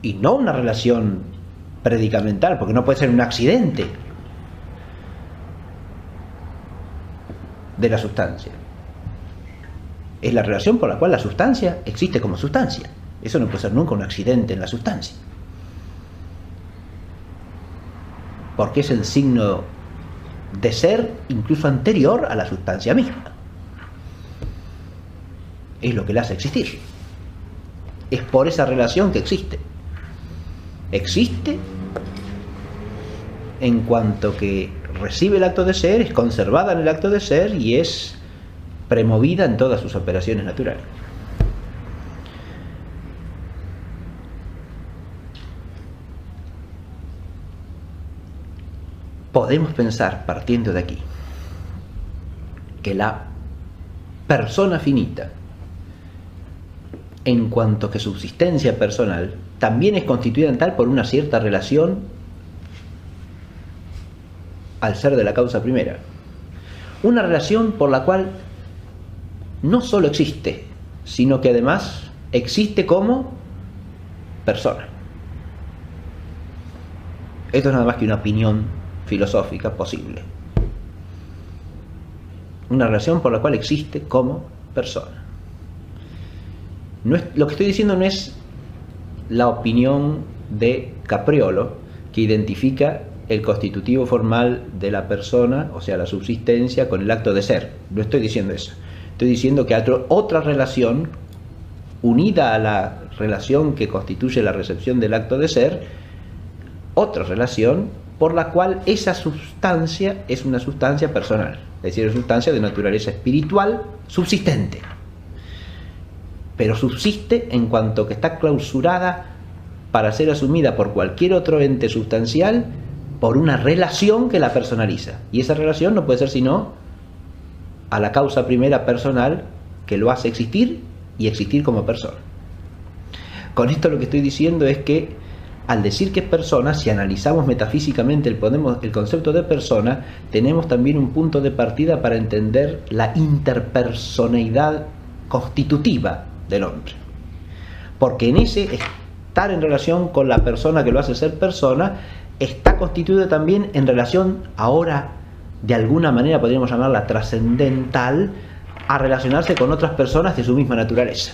Y no una relación predicamental, porque no puede ser un accidente de la sustancia. Es la relación por la cual la sustancia existe como sustancia. Eso no puede ser nunca un accidente en la sustancia, porque es el signo de ser incluso anterior a la sustancia misma. Es lo que la hace existir. Es por esa relación que existe. Existe en cuanto que recibe el acto de ser, es conservada en el acto de ser y es premovida en todas sus operaciones naturales. Podemos pensar, partiendo de aquí, que la persona finita, en cuanto que subsistencia personal, también es constituida en tal por una cierta relación al ser de la causa primera. Una relación por la cual no solo existe, sino que además existe como persona. Esto es nada más que una opinión filosófica posible. Una relación por la cual existe como persona. No es, lo que estoy diciendo no es la opinión de Capriolo, que identifica el constitutivo formal de la persona, o sea, la subsistencia, con el acto de ser. No estoy diciendo eso. Estoy diciendo que hay otra relación unida a la relación que constituye la recepción del acto de ser, otra relación por la cual esa sustancia es una sustancia personal, es decir, una sustancia de naturaleza espiritual subsistente. Pero subsiste en cuanto que está clausurada para ser asumida por cualquier otro ente sustancial por una relación que la personaliza. Y esa relación no puede ser sino a la causa primera personal que lo hace existir y existir como persona. Con esto lo que estoy diciendo es que al decir que es persona, si analizamos metafísicamente el concepto de persona, tenemos también un punto de partida para entender la interpersonalidad constitutiva del hombre, porque en ese estar en relación con la persona que lo hace ser persona está constituido también en relación, ahora de alguna manera podríamos llamarla trascendental, a relacionarse con otras personas de su misma naturaleza.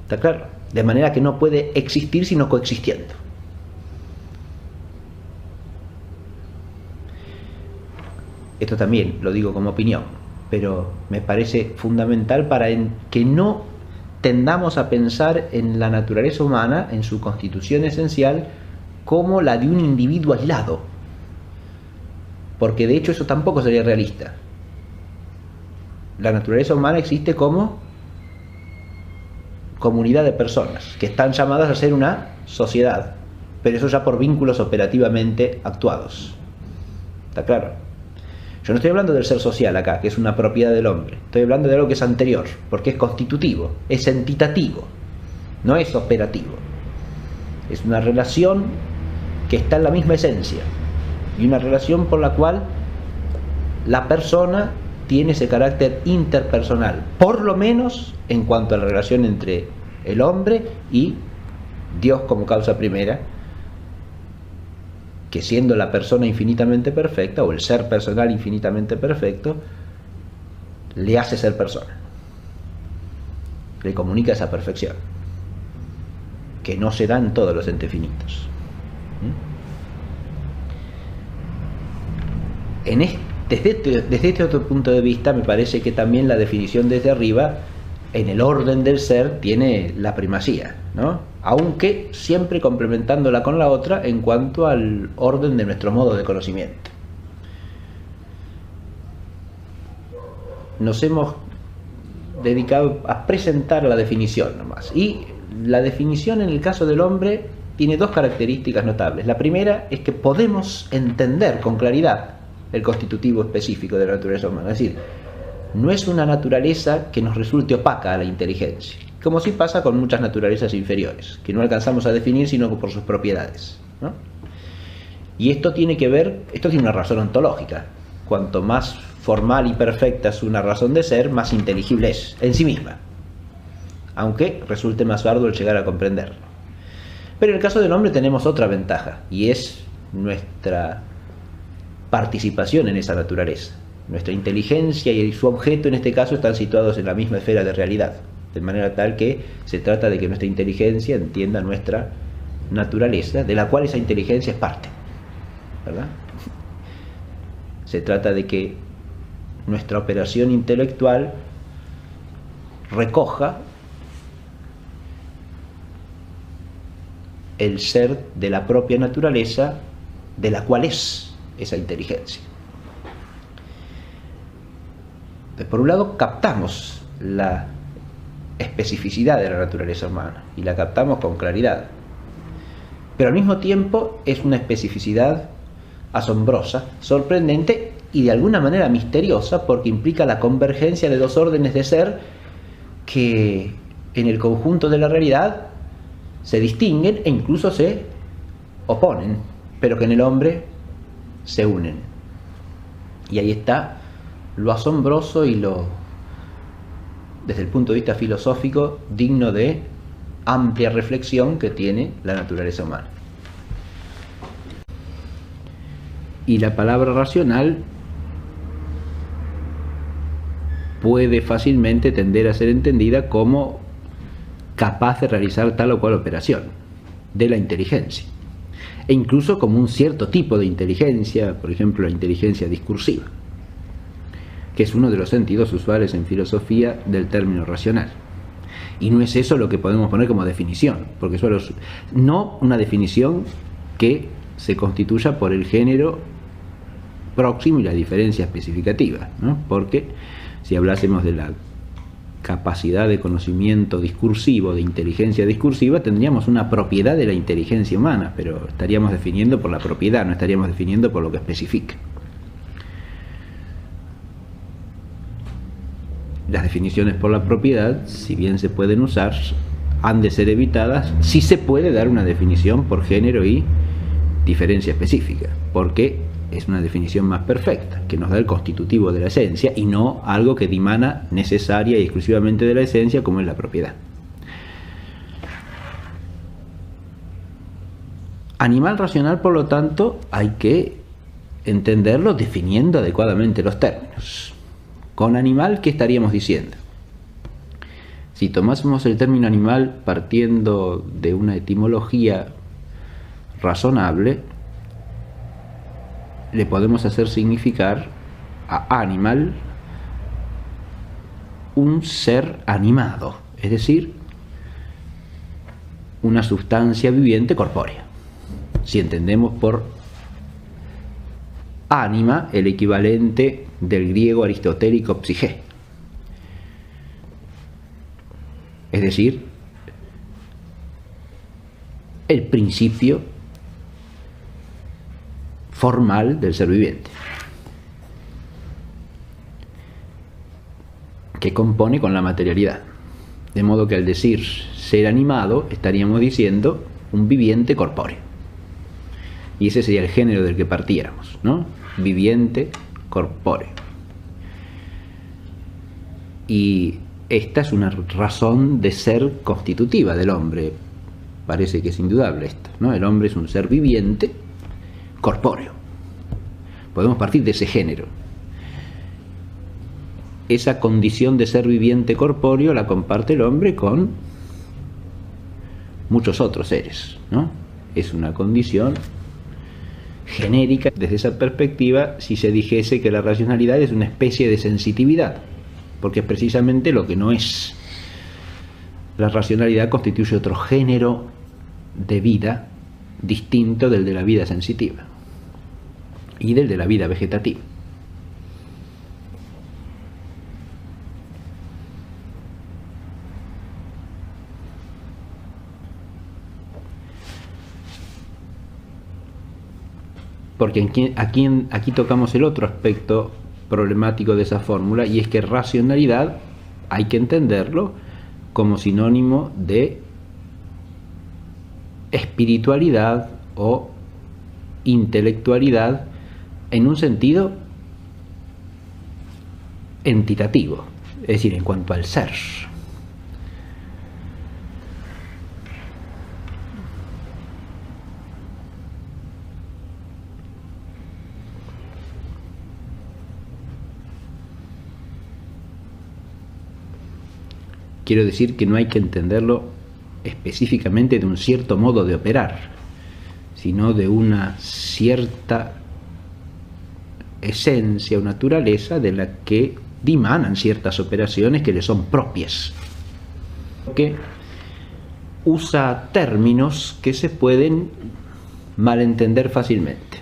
¿Está claro? De manera que no puede existir sino coexistiendo. Esto también lo digo como opinión. pero me parece fundamental para que no tendamos a pensar en la naturaleza humana, en su constitución esencial, como la de un individuo aislado, porque de hecho eso tampoco sería realista. La naturaleza humana existe como comunidad de personas que están llamadas a ser una sociedad, pero eso ya por vínculos operativamente actuados. ¿Está claro? Yo no estoy hablando del ser social acá, que es una propiedad del hombre. Estoy hablando de algo que es anterior, porque es constitutivo, es entitativo, no es operativo. Es una relación que está en la misma esencia y una relación por la cual la persona tiene ese carácter interpersonal, por lo menos en cuanto a la relación entre el hombre y Dios como causa primera, que siendo la persona infinitamente perfecta, o el ser personal infinitamente perfecto, le hace ser persona, le comunica esa perfección, que no se da en todos los entes finitos. Desde este otro punto de vista, me parece que también la definición desde arriba, en el orden del ser, tiene la primacía, ¿no? Aunque siempre complementándola con la otra en cuanto al orden de nuestro modo de conocimiento. Nos hemos dedicado a presentar la definición nomás, y la definición en el caso del hombre tiene dos características notables. La primera es que podemos entender con claridad el constitutivo específico de la naturaleza humana, es decir, no es una naturaleza que nos resulte opaca a la inteligencia, como sí pasa con muchas naturalezas inferiores, que no alcanzamos a definir sino por sus propiedades, ¿no? Y esto tiene una razón ontológica. Cuanto más formal y perfecta es una razón de ser, más inteligible es en sí misma, aunque resulte más arduo el llegar a comprenderlo. Pero en el caso del hombre tenemos otra ventaja, y es nuestra participación en esa naturaleza. Nuestra inteligencia y su objeto en este caso están situados en la misma esfera de realidad, de manera tal que se trata de que nuestra inteligencia entienda nuestra naturaleza, de la cual esa inteligencia es parte, ¿verdad? Se trata de que nuestra operación intelectual recoja el ser de la propia naturaleza de la cual es esa inteligencia. Por un lado, captamos la especificidad de la naturaleza humana y la captamos con claridad, pero al mismo tiempo es una especificidad asombrosa, sorprendente y de alguna manera misteriosa, porque implica la convergencia de dos órdenes de ser que en el conjunto de la realidad se distinguen e incluso se oponen, pero que en el hombre se unen. Y ahí está lo asombroso y lo, desde el punto de vista filosófico, digno de amplia reflexión que tiene la naturaleza humana. Y la palabra racional puede fácilmente tender a ser entendida como capaz de realizar tal o cual operación de la inteligencia, e incluso como un cierto tipo de inteligencia, por ejemplo la inteligencia discursiva, que es uno de los sentidos usuales en filosofía del término racional. Y no es eso lo que podemos poner como definición, porque solo no una definición que se constituya por el género próximo y la diferencia especificativa, ¿no? Porque si hablásemos de la capacidad de conocimiento discursivo, de inteligencia discursiva, tendríamos una propiedad de la inteligencia humana, pero estaríamos definiendo por la propiedad, no estaríamos definiendo por lo que especifica. Las definiciones por la propiedad, si bien se pueden usar, han de ser evitadas si se puede dar una definición por género y diferencia específica, porque es una definición más perfecta, que nos da el constitutivo de la esencia y no algo que dimana necesaria y exclusivamente de la esencia, como es la propiedad. Animal racional, por lo tanto, hay que entenderlo definiendo adecuadamente los términos. Con animal, ¿qué estaríamos diciendo? Si tomásemos el término animal partiendo de una etimología razonable, le podemos hacer significar a animal un ser animado, es decir, una sustancia viviente corpórea. Si entendemos por ánima el equivalente del griego aristotélico psique, es decir, el principio formal del ser viviente, que compone con la materialidad. De modo que al decir ser animado estaríamos diciendo un viviente corpóreo. Y ese sería el género del que partiéramos, ¿no? Viviente corpóreo. Y esta es una razón de ser constitutiva del hombre. Parece que es indudable esto, ¿no? El hombre es un ser viviente corpóreo. Podemos partir de ese género. Esa condición de ser viviente corpóreo la comparte el hombre con muchos otros seres, ¿no? Es una condición genérica. Desde esa perspectiva, si se dijese que la racionalidad es una especie de sensitividad, porque es precisamente lo que no es. La racionalidad constituye otro género de vida distinto del de la vida sensitiva y del de la vida vegetativa. Porque aquí tocamos el otro aspecto problemático de esa fórmula, y es que racionalidad hay que entenderlo como sinónimo de espiritualidad o intelectualidad en un sentido entitativo, es decir, en cuanto al ser. Quiero decir que no hay que entenderlo específicamente de un cierto modo de operar, sino de una cierta esencia o naturaleza de la que dimanan ciertas operaciones que le son propias, que usa términos que se pueden malentender fácilmente.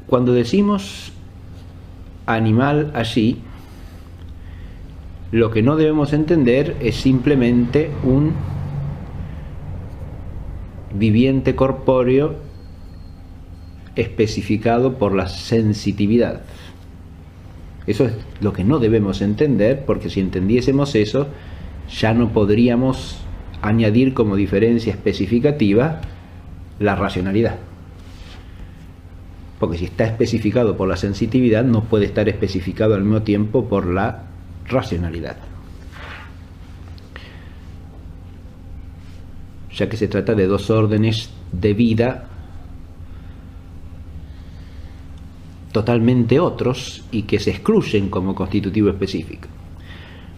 Cuando decimos animal allí, lo que no debemos entender es simplemente un viviente corpóreo especificado por la sensitividad. Eso es lo que no debemos entender, porque si entendiésemos eso, ya no podríamos añadir como diferencia especificativa la racionalidad. Porque si está especificado por la sensitividad, no puede estar especificado al mismo tiempo por la racionalidad, ya que se trata de dos órdenes de vida totalmente otros y que se excluyen como constitutivo específico.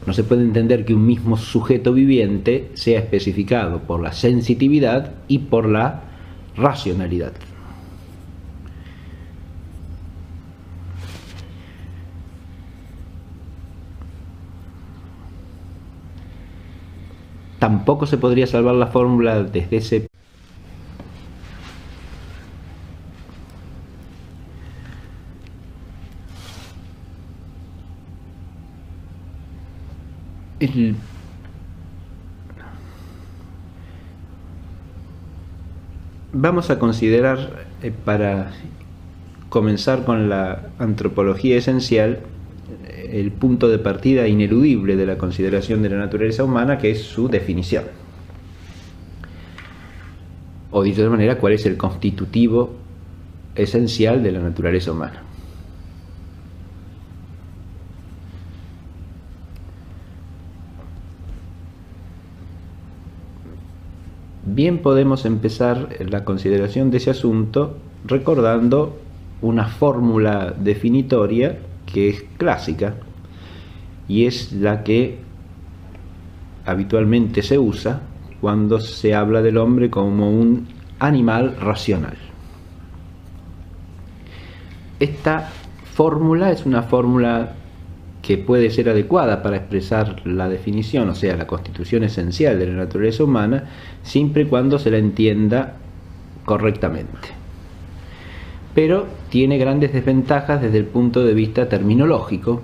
No se puede entender que un mismo sujeto viviente sea especificado por la sensitividad y por la racionalidad. Tampoco se podría salvar la fórmula desde ese vamos a considerar, para comenzar con la antropología esencial, el punto de partida ineludible de la consideración de la naturaleza humana, que es su definición. O dicho de otra manera, ¿cuál es el constitutivo esencial de la naturaleza humana? Bien, podemos empezar la consideración de ese asunto recordando una fórmula definitoria que es clásica y es la que habitualmente se usa cuando se habla del hombre como un animal racional. esta fórmula es una fórmula que puede ser adecuada para expresar la definición, o sea, la constitución esencial de la naturaleza humana, siempre y cuando se la entienda correctamente. Pero tiene grandes desventajas desde el punto de vista terminológico,